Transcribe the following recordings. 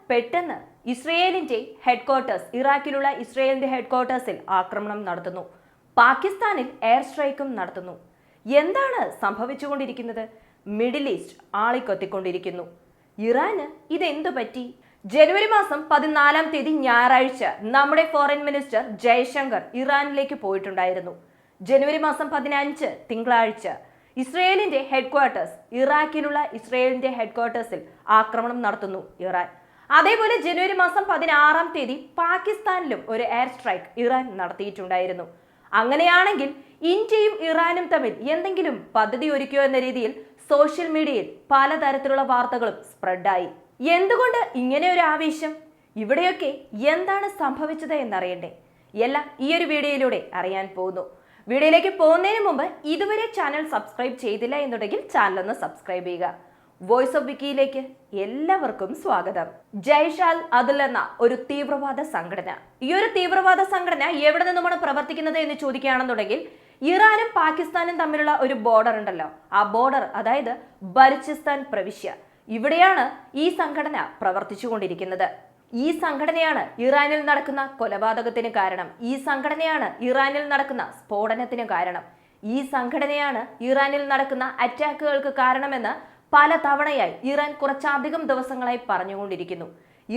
പെട്ടെന്ന് ഇസ്രയേലിന്റെ ഹെഡ്ക്വാർട്ടേഴ്സ് ഇറാഖിലുള്ള ഇസ്രയേലിന്റെ ഹെഡ്ക്വാർട്ടേഴ്സിൽ ആക്രമണം നടത്തുന്നു. പാകിസ്ഥാനിൽ എയർ സ്ട്രൈക്കും നടത്തുന്നു. എന്താണ് സംഭവിച്ചുകൊണ്ടിരിക്കുന്നത്? Middle east ആളിക്കൊത്തിക്കൊണ്ടിരിക്കുന്നു. ഇറാന് ഇതെന്തു പറ്റി? ജനുവരി മാസം 14 ഞായറാഴ്ച നമ്മുടെ ഫോറിൻ മിനിസ്റ്റർ ജയശങ്കർ ഇറാനിലേക്ക് പോയിട്ടുണ്ടായിരുന്നു. ജനുവരി മാസം 15 തിങ്കളാഴ്ച ഇസ്രയേലിന്റെ ഹെഡ്ക്വാർട്ടേഴ്സ് ഇറാഖിലുള്ള ഇസ്രയേലിന്റെ ഹെഡ്ക്വാർട്ടേഴ്സിൽ ആക്രമണം നടത്തുന്നു ഇറാൻ. അതേപോലെ ജനുവരി മാസം 16 പാകിസ്ഥാനിലും ഒരു എയർ സ്ട്രൈക്ക് ഇറാൻ നടത്തിയിട്ടുണ്ടായിരുന്നു. അങ്ങനെയാണെങ്കിൽ ഇന്ത്യയും ഇറാനും തമ്മിൽ എന്തെങ്കിലും പദ്ധതി ഒരുക്കിയോ എന്ന രീതിയിൽ സോഷ്യൽ മീഡിയയിൽ പലതരത്തിലുള്ള വാർത്തകളും സ്പ്രെഡായി. എന്തുകൊണ്ട് ഇങ്ങനെ ഒരു ആവേശം? ഇവിടെയൊക്കെ എന്താണ് സംഭവിച്ചത് എന്നറിയണ്ടേ? എല്ലാം ഈ ഒരു വീഡിയോയിലൂടെ അറിയാൻ പോകുന്നു. വീഡിയോയിലേക്ക് പോകുന്നതിന് മുമ്പ് ഇതുവരെ ചാനൽ സബ്സ്ക്രൈബ് ചെയ്തില്ല എന്നുണ്ടെങ്കിൽ ചാനൽ ഒന്ന് സബ്സ്ക്രൈബ് ചെയ്യുക. വോയിസ് ഓഫ് വിക്കിയിലേക്ക് എല്ലാവർക്കും സ്വാഗതം. ജയ്ഷ് അൽ അദൽ എന്ന ഒരു തീവ്രവാദ സംഘടന, ഈ ഒരു തീവ്രവാദ സംഘടന എവിടെ നിന്നുമാണ് പ്രവർത്തിക്കുന്നത് എന്ന് ചോദിക്കുകയാണെന്നുണ്ടെങ്കിൽ ഇറാനും പാകിസ്ഥാനും തമ്മിലുള്ള ഒരു ബോർഡർ ഉണ്ടല്ലോ, ആ ബോർഡർ അതായത് ബലൂചിസ്ഥാൻ പ്രവിശ്യ, ഇവിടെയാണ് ഈ സംഘടന പ്രവർത്തിച്ചുകൊണ്ടിരിക്കുന്നത്. ഈ സംഘടനയാണ് ഇറാനിൽ നടക്കുന്ന കൊലപാതകത്തിന് കാരണം. ഈ സംഘടനയാണ് ഇറാനിൽ നടക്കുന്ന സ്ഫോടനത്തിന് കാരണം. ഈ സംഘടനയാണ് ഇറാനിൽ നടക്കുന്ന അറ്റാക്കുകൾക്ക് കാരണമെന്ന് പല തവണയായി ഇറാൻ കുറച്ചധികം ദിവസങ്ങളായി പറഞ്ഞുകൊണ്ടിരിക്കുന്നു.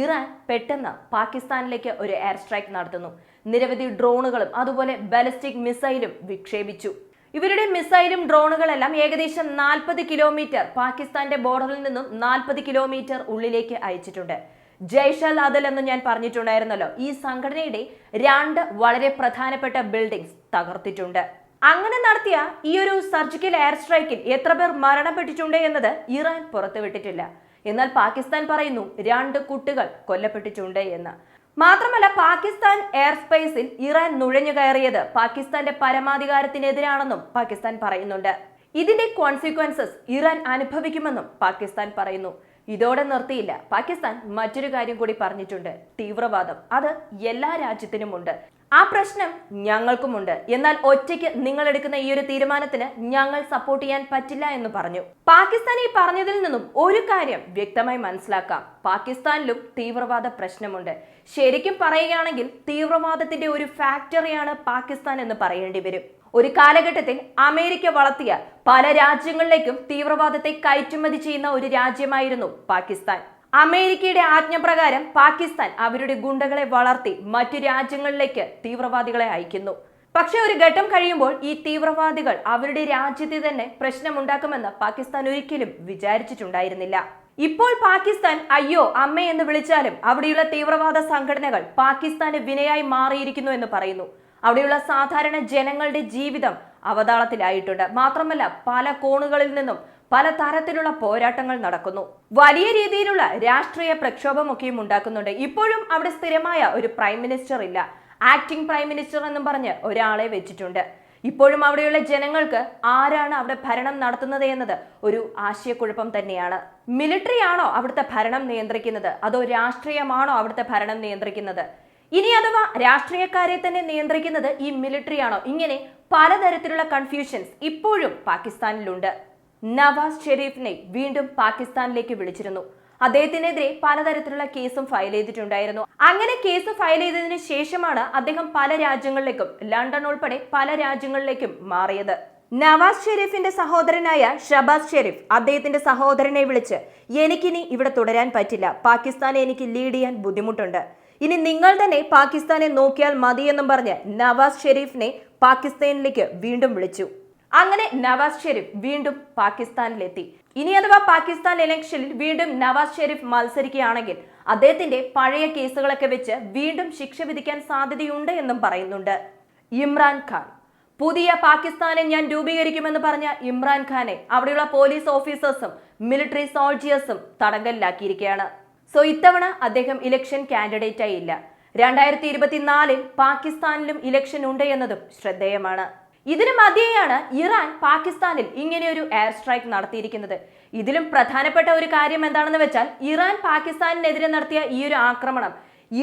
ഇറാൻ പെട്ടെന്ന് പാകിസ്ഥാനിലേക്ക് ഒരു എയർ സ്ട്രൈക്ക് നടത്തുന്നു. നിരവധി ഡ്രോണുകളും അതുപോലെ ബാലിസ്റ്റിക് മിസൈലും വിക്ഷേപിച്ചു. ഇവരുടെ മിസൈലും ഡ്രോണുകളെല്ലാം ഏകദേശം 40 കിലോമീറ്റർ പാകിസ്ഥാന്റെ ബോർഡറിൽ നിന്നും 40 കിലോമീറ്റർ ഉള്ളിലേക്ക് അയച്ചിട്ടുണ്ട്. ജയ്ഷ് അൽ അദൽ എന്ന് ഞാൻ പറഞ്ഞിട്ടുണ്ടായിരുന്നല്ലോ, ഈ സംഘടനയുടെ 2 വളരെ പ്രധാനപ്പെട്ട ബിൽഡിംഗ്സ് തകർത്തിട്ടുണ്ട്. അങ്ങനെ നടത്തിയ ഈ ഒരു സർജിക്കൽ എയർ സ്ട്രൈക്കിൽ എത്ര പേർ മരണപ്പെട്ടിട്ടുണ്ട് എന്നത് ഇറാൻ പുറത്തുവിട്ടിട്ടില്ല. എന്നാൽ പാകിസ്ഥാൻ പറയുന്നു 2 കുട്ടികൾ കൊല്ലപ്പെട്ടിട്ടുണ്ട് എന്ന്. മാത്രമല്ല, പാകിസ്ഥാൻ എയർ സ്പേസിൽ ഇറാൻ നുഴഞ്ഞു കയറിയത് പാകിസ്ഥാന്റെ പരമാധികാരത്തിനെതിരാണെന്നും പാകിസ്ഥാൻ പറയുന്നുണ്ട്. ഇതിന്റെ കോൺസിക്വൻസസ് ഇറാൻ അനുഭവിക്കുമെന്നും പാകിസ്ഥാൻ പറയുന്നു. ഇതോടെ നിർത്തിയില്ല. പാകിസ്ഥാൻ മറ്റൊരു കാര്യം കൂടി പറഞ്ഞിട്ടുണ്ട്. തീവ്രവാദം അത് എല്ലാ രാജ്യത്തിനുമുണ്ട്, ആ പ്രശ്നം ഞങ്ങൾക്കുമുണ്ട്. എന്നാൽ ഒറ്റയ്ക്ക് നിങ്ങൾ എടുക്കുന്ന ഈ ഒരു തീരുമാനത്തിന് ഞങ്ങൾ സപ്പോർട്ട് ചെയ്യാൻ പറ്റില്ല എന്ന് പറഞ്ഞു. പാകിസ്ഥാൻ ഈ പറഞ്ഞതിൽ നിന്നും ഒരു കാര്യം വ്യക്തമായി മനസ്സിലാക്കാം, പാകിസ്ഥാനിലും തീവ്രവാദ പ്രശ്നമുണ്ട്. ശരിക്കും പറയുകയാണെങ്കിൽ തീവ്രവാദത്തിന്റെ ഒരു ഫാക്ടറിയാണ് പാകിസ്ഥാൻ എന്ന് പറയേണ്ടി വരും. ഒരു കാലഘട്ടത്തിൽ അമേരിക്ക വളർത്തിയ പല രാജ്യങ്ങളിലേക്കും തീവ്രവാദത്തെ കയറ്റുമതി ചെയ്യുന്ന ഒരു രാജ്യമായിരുന്നു പാകിസ്ഥാൻ. അമേരിക്കയുടെ ആജ്ഞപ്രകാരം പാകിസ്ഥാൻ അവരുടെ ഗുണ്ടകളെ വളർത്തി മറ്റു രാജ്യങ്ങളിലേക്ക് തീവ്രവാദികളെ അയക്കുന്നു. പക്ഷെ ഒരു ഘട്ടം കഴിയുമ്പോൾ ഈ തീവ്രവാദികൾ അവരുടെ രാജ്യത്തെ തന്നെ പ്രശ്നമുണ്ടാക്കുമെന്ന് പാകിസ്ഥാൻ ഒരിക്കലും വിചാരിച്ചിട്ടുണ്ടായിരുന്നില്ല. ഇപ്പോൾ പാകിസ്ഥാൻ അയ്യോ അമ്മ എന്ന് വിളിച്ചാലും അവിടെയുള്ള തീവ്രവാദ സംഘടനകൾ പാകിസ്ഥാന് വിനയായി മാറിയിരിക്കുന്നു എന്ന് പറയുന്നു. അവിടെയുള്ള സാധാരണ ജനങ്ങളുടെ ജീവിതം അവതാളത്തിലായിട്ടുണ്ട്. മാത്രമല്ല, പല കോണുകളിൽ നിന്നും പല തരത്തിലുള്ള പോരാട്ടങ്ങൾ നടക്കുന്നു. വലിയ രീതിയിലുള്ള രാഷ്ട്രീയ പ്രക്ഷോഭമൊക്കെയും ഉണ്ടാക്കുന്നുണ്ട്. ഇപ്പോഴും അവിടെ സ്ഥിരമായ ഒരു പ്രൈം മിനിസ്റ്റർ ഇല്ല. ആക്ടിംഗ് പ്രൈം മിനിസ്റ്റർ എന്നും പറഞ്ഞ് ഒരാളെ വെച്ചിട്ടുണ്ട്. ഇപ്പോഴും അവിടെയുള്ള ജനങ്ങൾക്ക് ആരാണ് അവിടെ ഭരണം നടത്തുന്നത് എന്നത് ഒരു ആശയക്കുഴപ്പം തന്നെയാണ്. മിലിറ്ററി ആണോ അവിടുത്തെ ഭരണം നിയന്ത്രിക്കുന്നത്, അതോ രാഷ്ട്രീയമാണോ അവിടുത്തെ ഭരണം നിയന്ത്രിക്കുന്നത്? ഇനി അഥവാ രാഷ്ട്രീയക്കാരെ തന്നെ നിയന്ത്രിക്കുന്നത് ഈ മിലിറ്ററി ആണോ? ഇങ്ങനെ പലതരത്തിലുള്ള കൺഫ്യൂഷൻസ് ഇപ്പോഴും പാകിസ്ഥാനിലുണ്ട്. നവാസ് ഷെരീഫിനെ വീണ്ടും പാകിസ്ഥാനിലേക്ക് വിളിച്ചിരുന്നു. അദ്ദേഹത്തിനെതിരെ പലതരത്തിലുള്ള കേസും ഫയൽ ചെയ്തിട്ടുണ്ടായിരുന്നു. അങ്ങനെ കേസ് ഫയൽ ചെയ്തതിനു ശേഷമാണ് അദ്ദേഹം പല രാജ്യങ്ങളിലേക്കും, ലണ്ടൻ ഉൾപ്പെടെ പല രാജ്യങ്ങളിലേക്കും മാറിയത്. നവാസ് ഷെരീഫിന്റെ സഹോദരനായ ഷഹബാസ് ഷെരീഫ് അദ്ദേഹത്തിന്റെ സഹോദരനെ വിളിച്ച് എനിക്കിനി ഇവിടെ തുടരാൻ പറ്റില്ല, പാകിസ്ഥാനെ എനിക്ക് ലീഡ് ചെയ്യാൻ ബുദ്ധിമുട്ടുണ്ട്, ഇനി നിങ്ങൾ തന്നെ പാകിസ്ഥാനെ നോക്കിയാൽ മതിയെന്നും പറഞ്ഞ് നവാസ് ഷെരീഫിനെ പാകിസ്ഥാനിലേക്ക് വീണ്ടും വിളിച്ചു. അങ്ങനെ നവാസ് ഷെരീഫ് വീണ്ടും പാകിസ്ഥാനിലെത്തി. ഇനി അഥവാ പാകിസ്ഥാൻ ഇലക്ഷനിൽ വീണ്ടും നവാസ് ഷെരീഫ് മത്സരിക്കുകയാണെങ്കിൽ അദ്ദേഹത്തിന്റെ പഴയ കേസുകളൊക്കെ വെച്ച് വീണ്ടും ശിക്ഷ വിധിക്കാൻ സാധ്യതയുണ്ട് എന്നും പറയുന്നുണ്ട്. ഇമ്രാൻഖാൻ, പുതിയ പാകിസ്ഥാനെ ഞാൻ രൂപീകരിക്കുമെന്ന് പറഞ്ഞ ഇമ്രാൻഖാനെ അവിടെയുള്ള പോലീസ് ഓഫീസേഴ്സും മിലിറ്ററി സോൾജിയേഴ്സും തടങ്കലിലാക്കിയിരിക്കുകയാണ്. സോ ഇത്തവണ അദ്ദേഹം ഇലക്ഷൻ കാൻഡിഡേറ്റ് ആയില്ല. 2024 പാകിസ്ഥാനിലും ഇലക്ഷൻ ഉണ്ട് എന്നതും ശ്രദ്ധേയമാണ്. ഇതിനു മധ്യേയാണ് ഇറാൻ പാകിസ്ഥാനിൽ ഇങ്ങനെയൊരു എയർ സ്ട്രൈക്ക് നടത്തിയിരിക്കുന്നത്. ഇതിലും പ്രധാനപ്പെട്ട ഒരു കാര്യം എന്താണെന്ന് വെച്ചാൽ ഇറാൻ പാകിസ്ഥാനിനെതിരെ നടത്തിയ ഈ ഒരു ആക്രമണം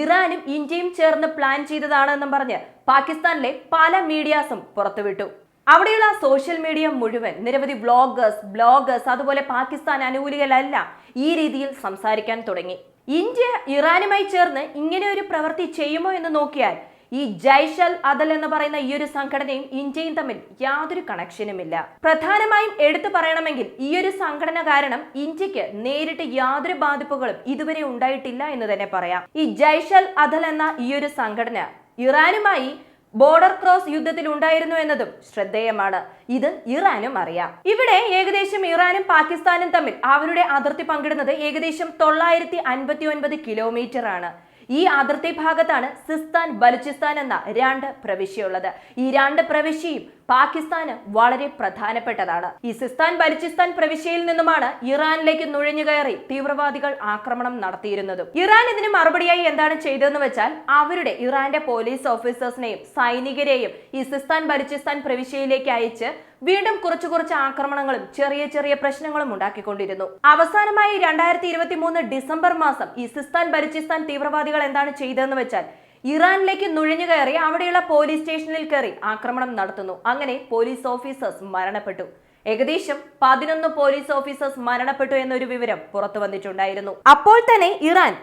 ഇറാനും ഇന്ത്യയും ചേർന്ന് പ്ലാൻ ചെയ്തതാണെന്നും പറഞ്ഞ് പാകിസ്ഥാനിലെ പല മീഡിയാസും പുറത്തുവിട്ടു. അവിടെയുള്ള സോഷ്യൽ മീഡിയ മുഴുവൻ നിരവധി ബ്ലോഗേഴ്സ് അതുപോലെ പാകിസ്ഥാൻ അനുകൂലികളെല്ലാം ഈ രീതിയിൽ സംസാരിക്കാൻ തുടങ്ങി. ഇന്ത്യ ഇറാനുമായി ചേർന്ന് ഇങ്ങനെ ഒരു പ്രവൃത്തി ചെയ്യുമോ എന്ന് നോക്കിയാൽ ഈ ജയ്ഷ് അൽ അദൽ എന്ന് പറയുന്ന ഈ ഒരു സംഘടനയും ഇന്ത്യയും തമ്മിൽ യാതൊരു കണക്ഷനുമില്ല. പ്രധാനമായും എടുത്തു പറയണമെങ്കിൽ ഈ ഒരു സംഘടന കാരണം ഇന്ത്യക്ക് നേരിട്ട് യാതൊരു ബാധിപ്പുകളും ഇതുവരെ ഉണ്ടായിട്ടില്ല എന്ന് തന്നെ പറയാം. ഈ ജയ്ഷ് അൽ അദൽ എന്ന ഈ ഒരു സംഘടന ഇറാനുമായി ബോർഡർ ക്രോസ് യുദ്ധത്തിൽ ഉണ്ടായിരുന്നു എന്നതും ശ്രദ്ധേയമാണ്. ഇത് ഇറാനും അറിയാം. ഇവിടെ ഏകദേശം ഇറാനും പാകിസ്ഥാനും തമ്മിൽ അവരുടെ അതിർത്തി പങ്കിടുന്നത് ഏകദേശം 959 കിലോമീറ്റർ ആണ്. ഈ അതിർത്തി ഭാഗത്താണ് സിസ്താൻ ബലൂചിസ്ഥാൻ എന്ന രണ്ട് പ്രവിശ്യയുള്ളത്. ഈ രണ്ട് പ്രവിശ്യയും പാകിസ്ഥാന് വളരെ പ്രധാനപ്പെട്ടതാണ്. ഈ സിസ്താൻ ബലൂചിസ്ഥാൻ പ്രവിശ്യയിൽ നിന്നുമാണ് ഇറാനിലേക്ക് നുഴഞ്ഞു കയറി തീവ്രവാദികൾ ആക്രമണം നടത്തിയിരുന്നതും. ഇറാൻ ഇതിന് മറുപടിയായി എന്താണ് ചെയ്തതെന്ന് വെച്ചാൽ അവരുടെ ഇറാന്റെ പോലീസ് ഓഫീസേഴ്സിനെയും സൈനികരെയും ഈ സിസ്താൻ ബലൂചിസ്ഥാൻ പ്രവിശ്യയിലേക്ക് അയച്ച് വീണ്ടും കുറച്ച് ആക്രമണങ്ങളും ചെറിയ ചെറിയ പ്രശ്നങ്ങളും ഉണ്ടാക്കിക്കൊണ്ടിരുന്നു. അവസാനമായി 2023 ഡിസംബർ മാസം ഈ സിസ്താൻ ബലൂചിസ്ഥാൻ തീവ്രവാദികൾ എന്താണ് ചെയ്തതെന്ന് വെച്ചാൽ ഇറാനിലേക്ക് നുഴഞ്ഞു കയറി അവിടെയുള്ള പോലീസ് സ്റ്റേഷനിൽ കയറി ആക്രമണം നടത്തുന്നു. അങ്ങനെ പോലീസ് ഓഫീസേഴ്സ് മരണപ്പെട്ടു. ഏകദേശം 11 പോലീസ് ഓഫീസേഴ്സ് മരണപ്പെട്ടു എന്നൊരു വിവരം പുറത്തു വന്നിട്ടുണ്ടായിരുന്നു. അപ്പോൾ തന്നെ ഇറാൻ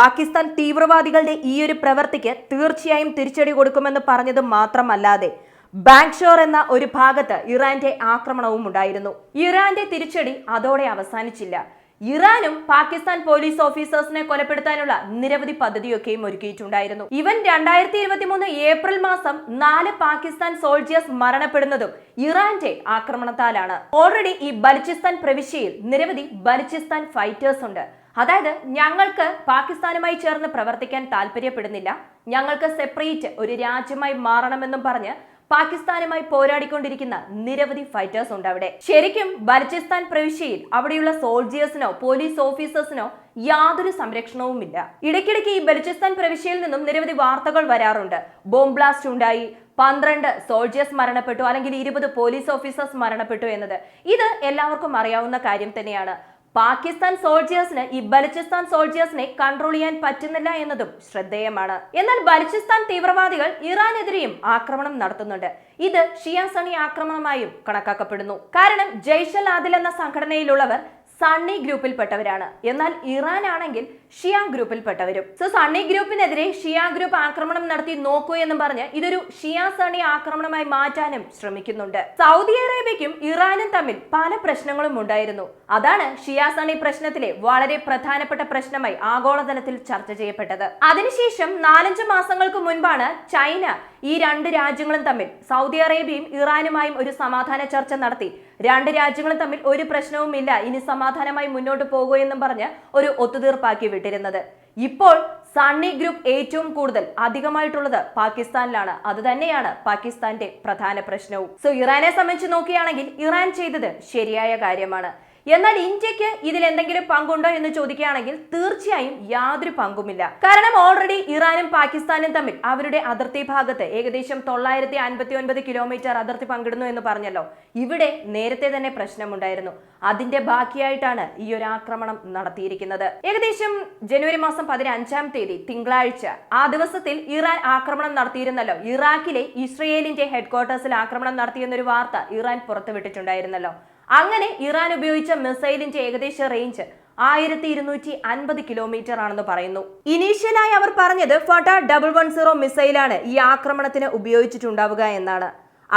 പാകിസ്ഥാൻ തീവ്രവാദികളുടെ ഈ ഒരു പ്രവൃത്തിക്ക് തീർച്ചയായും തിരിച്ചടി കൊടുക്കുമെന്ന് പറഞ്ഞത് മാത്രമല്ലാതെ ബാങ്ഷോർ എന്ന ഒരു ഭാഗത്ത് ഇറാന്റെ ആക്രമണവും ഉണ്ടായിരുന്നു. ഇറാന്റെ തിരിച്ചടി അതോടെ അവസാനിച്ചില്ല. ഇറാനും പാകിസ്ഥാൻ പോലീസ് ഓഫീസേഴ്സിനെ കൊലപ്പെടുത്താനുള്ള നിരവധി പദ്ധതിയൊക്കെയും ഒരുക്കിയിട്ടുണ്ടായിരുന്നു. ഇവൻ 2023 ഏപ്രിൽ മാസം 4 പാകിസ്ഥാൻ സോൾജിയേഴ്സ് മരണപ്പെടുന്നതും ഇറാന്റെ ആക്രമണത്താലാണ്. ഓൾറെഡി ഈ ബലൂചിസ്ഥാൻ പ്രവിശ്യയിൽ നിരവധി ബലൂചിസ്ഥാൻ ഫൈറ്റേഴ്സ് ഉണ്ട്. അതായത് ഞങ്ങൾക്ക് പാകിസ്ഥാനുമായി ചേർന്ന് പ്രവർത്തിക്കാൻ താല്പര്യപ്പെടുന്നില്ല, ഞങ്ങൾക്ക് സെപ്പറേറ്റ് ഒരു രാജ്യമായി മാറണമെന്നും പറഞ്ഞ് പാകിസ്ഥാനുമായി പോരാടിക്കൊണ്ടിരിക്കുന്ന നിരവധി ഫൈറ്റേഴ്സ് ഉണ്ട് അവിടെ. ശരിക്കും ബലൂചിസ്ഥാൻ പ്രവിശ്യയിൽ അവിടെയുള്ള സോൾജിയേഴ്സിനോ പോലീസ് ഓഫീസേഴ്സിനോ യാതൊരു സംരക്ഷണവുമില്ല. ഇടയ്ക്കിടയ്ക്ക് ഈ ബലൂചിസ്ഥാൻ പ്രവിശ്യയിൽ നിന്നും നിരവധി വാർത്തകൾ വരാറുണ്ട്. ബോംബ് ബ്ലാസ്റ്റ് ഉണ്ടായി, 12 സോൾജിയേഴ്സ് മരണപ്പെട്ടു, അല്ലെങ്കിൽ 20 പോലീസ് ഓഫീസേഴ്സ് മരണപ്പെട്ടു എന്നത്. ഇത് എല്ലാവർക്കും അറിയാവുന്ന കാര്യം തന്നെയാണ്. പാകിസ്ഥാൻ സോൾജിയേഴ്സിന് ഈ ബലൂചിസ്ഥാൻ സോൾജിയേഴ്സിനെ കൺട്രോൾ ചെയ്യാൻ പറ്റുന്നില്ല എന്നതും ശ്രദ്ധേയമാണ്. എന്നാൽ ബലൂചിസ്ഥാൻ തീവ്രവാദികൾ ഇറാനെതിരെയും ആക്രമണം നടത്തുന്നുണ്ട്. ഇത് ഷിയ സണ്ണി ആക്രമണമായും കണക്കാക്കപ്പെടുന്നു. കാരണം ജയ്ഷ് അൽ അദൽ എന്ന സംഘടനയിലുള്ളവർ സണ്ണി ഗ്രൂപ്പിൽപ്പെട്ടവരാണ്. എന്നാൽ ഇറാൻ ആണെങ്കിൽ ഷിയ ഗ്രൂപ്പിൽപ്പെട്ടവരും. സണ്ണി ഗ്രൂപ്പിനെതിരെ ഷിയ ഗ്രൂപ്പ് ആക്രമണം നടത്തി നോക്കൂ എന്നും പറഞ്ഞ് ഇതൊരു ഷിയ സണ്ണി ആക്രമണമായി മാറ്റാനും ശ്രമിക്കുന്നുണ്ട്. സൗദി അറേബ്യയ്ക്കും ഇറാനും തമ്മിൽ പല പ്രശ്നങ്ങളും ഉണ്ടായിരുന്നു. അതാണ് ഷിയ സണ്ണി പ്രശ്നത്തിലെ വളരെ പ്രധാനപ്പെട്ട പ്രശ്നമായി ആഗോളതലത്തിൽ ചർച്ച ചെയ്യപ്പെട്ടത്. അതിനുശേഷം 4-5 മാസങ്ങൾക്ക് മുൻപാണ് ചൈന ഈ രണ്ട് രാജ്യങ്ങളും തമ്മിൽ, സൗദി അറേബ്യയും ഇറാനുമായും ഒരു സമാധാന ചർച്ച നടത്തി. രണ്ട് രാജ്യങ്ങളും തമ്മിൽ ഒരു പ്രശ്നവുമില്ല, ഇനി സമാധാനമായി മുന്നോട്ട് പോകുക എന്നും പറഞ്ഞ് ഒരു ഒത്തുതീർപ്പാക്കി വിട്ടിരുന്നത്. ഇപ്പോൾ സണ്ണി ഗ്രൂപ്പ് ഏറ്റവും കൂടുതൽ അധികമായിട്ടുള്ളത് പാകിസ്ഥാനിലാണ്. അത് തന്നെയാണ് പാകിസ്ഥാന്റെ പ്രധാന പ്രശ്നവും. ഇറാനെ സംബന്ധിച്ച് നോക്കുകയാണെങ്കിൽ ഇറാൻ ചെയ്തത് ശരിയായ കാര്യമാണ്. എന്നാൽ ഇന്ത്യക്ക് ഇതിൽ എന്തെങ്കിലും പങ്കുണ്ടോ എന്ന് ചോദിക്കുകയാണെങ്കിൽ തീർച്ചയായും യാതൊരു പങ്കുമില്ല. കാരണം ഓൾറെഡി ഇറാനും പാകിസ്ഥാനും തമ്മിൽ അവരുടെ അതിർത്തി ഭാഗത്ത് ഏകദേശം 959 കിലോമീറ്റർ അതിർത്തി പങ്കിടുന്നു എന്ന് പറഞ്ഞല്ലോ. ഇവിടെ നേരത്തെ തന്നെ പ്രശ്നമുണ്ടായിരുന്നു. അതിന്റെ ബാക്കിയായിട്ടാണ് ഈ ഒരു ആക്രമണം നടത്തിയിരിക്കുന്നത്. ഏകദേശം ജനുവരി മാസം 15-ാം തീയതി തിങ്കളാഴ്ച ആ ദിവസത്തിൽ ഇറാൻ ആക്രമണം നടത്തിയിരുന്നല്ലോ. ഇറാഖിലെ ഇസ്രയേലിന്റെ ഹെഡ്ക്വാർട്ടേഴ്സിൽ ആക്രമണം നടത്തിയെന്നൊരു വാർത്ത ഇറാൻ പുറത്തുവിട്ടിട്ടുണ്ടായിരുന്നല്ലോ. അങ്ങനെ ഇറാൻ ഉപയോഗിച്ച മിസൈലിന്റെ ഏകദേശ റേഞ്ച് 1250 കിലോമീറ്റർ ആണെന്ന് പറയുന്നു. ഇനീഷ്യലായി അവർ പറഞ്ഞത് ഫട്ട 110 മിസൈലാണ് ഈ ആക്രമണത്തിന് ഉപയോഗിച്ചിട്ടുണ്ടാവുക എന്നാണ്.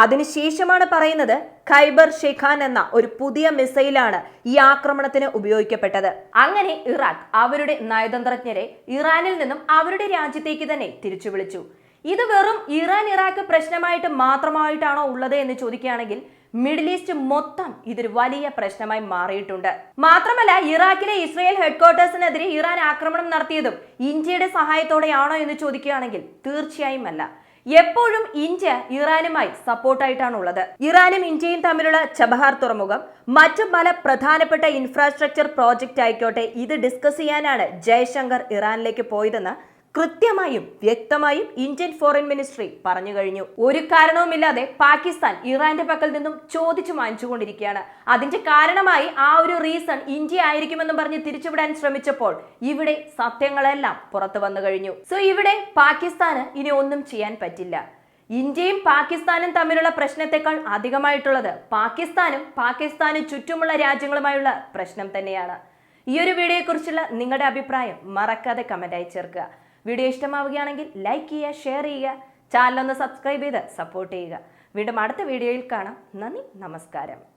അതിനുശേഷമാണ് പറയുന്നത് ഖൈബർ ഷെഖാൻ എന്ന ഒരു പുതിയ മിസൈലാണ് ഈ ആക്രമണത്തിന് ഉപയോഗിക്കപ്പെട്ടത്. അങ്ങനെ ഇറാഖ് അവരുടെ നയതന്ത്രജ്ഞരെ ഇറാനിൽ നിന്നും അവരുടെ രാജ്യത്തേക്ക് തന്നെ തിരിച്ചു വിളിച്ചു. ഇത് വെറും ഇറാൻ ഇറാഖ് പ്രശ്നമായിട്ട് മാത്രമായിട്ടാണോ ഉള്ളത് എന്ന് ചോദിക്കുകയാണെങ്കിൽ മിഡിൽ ഈസ്റ്റ് മൊത്തം ഇതൊരു വലിയ പ്രശ്നമായി മാറിയിട്ടുണ്ട്. മാത്രമല്ല ഇറാഖിലെ ഇസ്രയേൽ ഹെഡ്ക്വാർട്ടേഴ്സിനെതിരെ ഇറാൻ ആക്രമണം നടത്തിയതും ഇന്ത്യയുടെ സഹായത്തോടെയാണോ എന്ന് ചോദിക്കുകയാണെങ്കിൽ തീർച്ചയായും അല്ല. എപ്പോഴും ഇന്ത്യ ഇറാനുമായി സപ്പോർട്ടായിട്ടാണ് ഉള്ളത്. ഇറാനും ഇന്ത്യയും തമ്മിലുള്ള ചബഹാർ തുറമുഖം, മറ്റു പല പ്രധാനപ്പെട്ട ഇൻഫ്രാസ്ട്രക്ചർ പ്രോജക്റ്റ് ആയിക്കോട്ടെ, ഇത് ഡിസ്കസ് ചെയ്യാനാണ് ജയശങ്കർ ഇറാനിലേക്ക് പോയതെന്ന് കൃത്യമായും വ്യക്തമായും ഇന്ത്യൻ ഫോറിൻ മിനിസ്ട്രി പറഞ്ഞു കഴിഞ്ഞു. ഒരു കാരണവുമില്ലാതെ പാകിസ്ഥാൻ ഇറാന്റെ പക്കൽ നിന്നും ചോദിച്ചു വാങ്ങിച്ചുകൊണ്ടിരിക്കുകയാണ്. അതിന്റെ കാരണമായി ആ ഒരു റീസൺ ഇന്ത്യ ആയിരിക്കുമെന്ന് പറഞ്ഞ് തിരിച്ചുവിടാൻ ശ്രമിച്ചപ്പോൾ ഇവിടെ സത്യങ്ങളെല്ലാം പുറത്തു വന്നു കഴിഞ്ഞു. ഇവിടെ പാകിസ്ഥാന് ഇനി ഒന്നും ചെയ്യാൻ പറ്റില്ല. ഇന്ത്യയും പാകിസ്ഥാനും തമ്മിലുള്ള പ്രശ്നത്തെക്കാൾ അധികമായിട്ടുള്ളത് പാകിസ്ഥാനും പാകിസ്ഥാന് ചുറ്റുമുള്ള രാജ്യങ്ങളുമായുള്ള പ്രശ്നം തന്നെയാണ്. ഈ ഒരു വീഡിയോയെക്കുറിച്ചുള്ള നിങ്ങളുടെ അഭിപ്രായം മറക്കാതെ കമൻറ്റായി ചേർക്കുക. വീഡിയോ ഇഷ്ടമാവുകയാണെങ്കിൽ ലൈക്ക് ചെയ്യുക, ഷെയർ ചെയ്യുക, ചാനൽ ഒന്ന് സബ്സ്ക്രൈബ് ചെയ്ത് സപ്പോർട്ട് ചെയ്യുക. വീണ്ടും അടുത്ത വീഡിയോയിൽ കാണാം. നന്ദി, നമസ്കാരം.